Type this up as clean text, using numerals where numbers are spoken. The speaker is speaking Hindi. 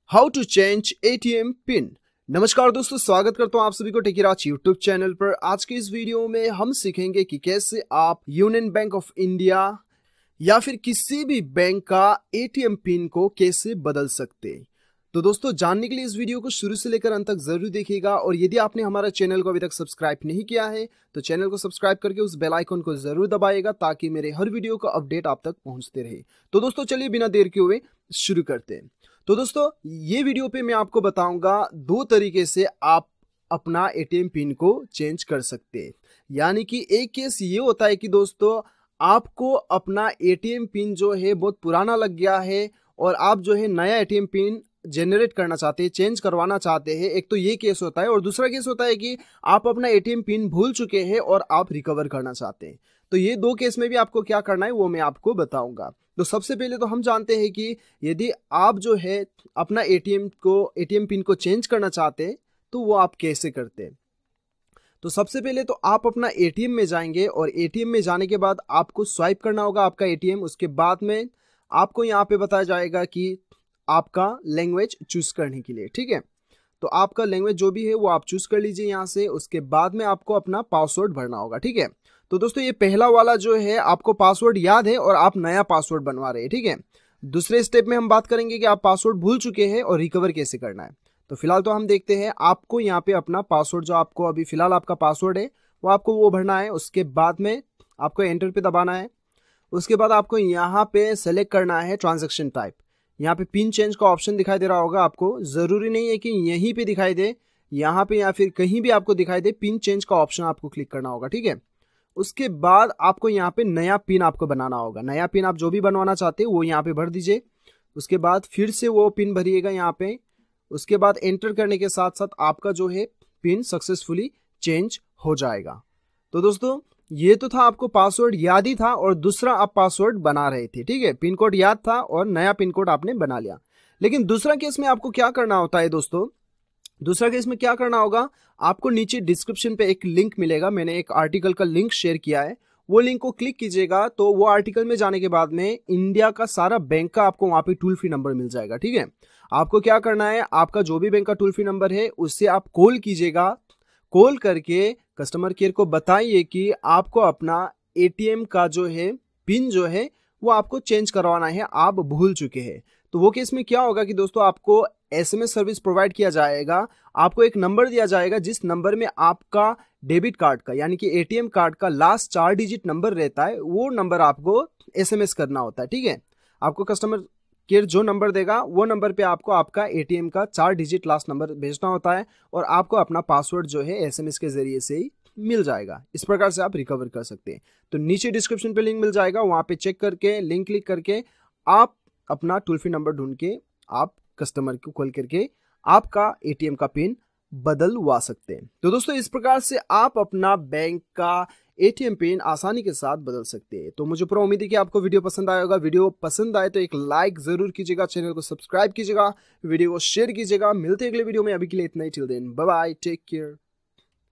How to change ATM pin. नमस्कार दोस्तों, स्वागत करता हूं आप सभी को टेकीराज यूट्यूब चैनल पर। आज के इस वीडियो में हम सीखेंगे कि कैसे आप यूनियन बैंक ऑफ इंडिया या फिर किसी भी बैंक का एटीएम पिन को कैसे बदल सकते हैं। तो दोस्तों, जानने के लिए इस वीडियो को शुरू से लेकर अंत तक जरूर देखिएगा। और यदि आपने हमारा चैनल को अभी तक सब्सक्राइब नहीं किया है तो चैनल को सब्सक्राइब करके उस बेल आइकन को जरूर दबाइएगा ताकि मेरे हर वीडियो का अपडेट आप तक पहुंचते रहे। तो दोस्तों, चलिए बिना देर के हुए शुरू करते हैं। तो दोस्तों, ये वीडियो पे मैं आपको बताऊंगा दो तरीके से आप अपना एटीएम पिन को चेंज कर सकते हैं। यानी कि एक केस ये होता है कि दोस्तों, आपको अपना एटीएम पिन जो है बहुत पुराना लग गया है और आप जो है नया एटीएम पिन जनरेट करना चाहते हैं, चेंज करवाना चाहते हैं। एक तो ये केस होता है और दूसरा केस होता है कि आप अपना एटीएम पिन भूल चुके हैं और आप रिकवर करना चाहते हैं। तो ये दो केस में भी आपको क्या करना है वो मैं आपको बताऊंगा। तो सबसे पहले तो हम जानते हैं कि यदि आप जो है अपना एटीएम पिन को चेंज करना चाहते हैं तो वो आप कैसे करते हैं। तो सबसे पहले तो आप अपना एटीएम में जाएंगे और एटीएम में जाने के बाद आपको स्वाइप करना होगा आपका एटीएम। उसके बाद में आपको यहाँ पे बताया जाएगा कि आपका लैंग्वेज चूज करने के लिए, ठीक है। तो आपका लैंग्वेज जो भी है वो आप चूज कर लीजिए यहाँ से। उसके बाद में आपको अपना पासवर्ड भरना होगा, ठीक है। तो दोस्तों, ये पहला वाला जो है आपको पासवर्ड याद है और आप नया पासवर्ड बनवा रहे हैं, ठीक है। दूसरे स्टेप में हम बात करेंगे कि आप पासवर्ड भूल चुके हैं और रिकवर कैसे करना है। तो फिलहाल तो हम देखते हैं। आपको यहाँ पे अपना पासवर्ड जो आपको अभी फिलहाल आपका पासवर्ड है वो भरना है। उसके बाद में आपको एंटर पे दबाना है। उसके बाद आपको यहाँ पे सेलेक्ट करना है ट्रांजेक्शन टाइप। यहाँ पे पिन चेंज का ऑप्शन दिखाई दे रहा होगा आपको। जरूरी नहीं है कि यहीं पे दिखाई दे, यहाँ पे या फिर कहीं भी आपको दिखाई दे, पिन चेंज का ऑप्शन आपको क्लिक करना होगा, ठीक है। उसके बाद आपको यहाँ पे नया पिन आपको बनाना होगा। नया पिन आप जो भी बनवाना चाहते हैं वो यहाँ पे भर दीजिए। उसके बाद फिर से वो पिन भरिएगा यहाँ पे। उसके बाद एंटर करने के साथ साथ आपका जो है पिन सक्सेसफुली चेंज हो जाएगा। तो दोस्तों, ये तो था आपको पासवर्ड याद ही था और दूसरा आप पासवर्ड बना रहे थे, ठीक है। पिन कोड याद था और नया पिन कोड आपने बना लिया। लेकिन दूसरा केस में आपको क्या करना होता है दोस्तों, दूसरा केस में क्या करना होगा, आपको नीचे डिस्क्रिप्शन पे एक लिंक मिलेगा। मैंने एक आर्टिकल का लिंक शेयर किया है, वो लिंक को क्लिक कीजिएगा तो वो आर्टिकल में जाने के बाद में इंडिया का सारा बैंक का आपको वहां पे टोल फ्री नंबर मिल जाएगा, ठीक है। आपको क्या करना है, आपका जो भी बैंक का टोल फ्री नंबर है उससे आप कॉल कीजिएगा। कॉल करके कस्टमर केयर को बताइए कि आपको अपना एटीएम का जो है पिन जो है वो आपको चेंज करवाना है, आप भूल चुके हैं। तो वो केस में क्या होगा कि दोस्तों, आपको एसएमएस सर्विस प्रोवाइड किया जाएगा। आपको एक नंबर दिया जाएगा जिस नंबर में आपका डेबिट कार्ड का यानी कि एटीएम कार्ड का लास्ट 4 डिजिट नंबर रहता है, वो नंबर आपको एसएमएस करना होता है, ठीक है। आपको कस्टमर केयर जो नंबर देगा वो नंबर पे आपको आपका एटीएम का 4 डिजिट लास्ट नंबर भेजना होता है और आपको अपना पासवर्ड जो है एसएमएस के जरिए से ही मिल जाएगा। इस प्रकार से आप रिकवर कर सकते हैं। तो नीचे डिस्क्रिप्शन पे लिंक मिल जाएगा, वहां पे चेक करके लिंक क्लिक करके आप अपना टोल फ्री नंबर ढूंढ के आप कस्टमर को कॉल करके आपका एटीएम का पिन बदलवा सकते हैं। तो दोस्तों, इस प्रकार से आप अपना बैंक का एटीएम पिन आसानी के साथ बदल सकते हैं। तो मुझे पूरा उम्मीद है कि आपको वीडियो पसंद आएगा। वीडियो पसंद आए तो एक लाइक जरूर कीजिएगा, चैनल को सब्सक्राइब कीजिएगा, वीडियो को शेयर कीजिएगा। मिलते हैं अगले वीडियो में। अभी के लिए इतना ही। Till then bye bye, take care.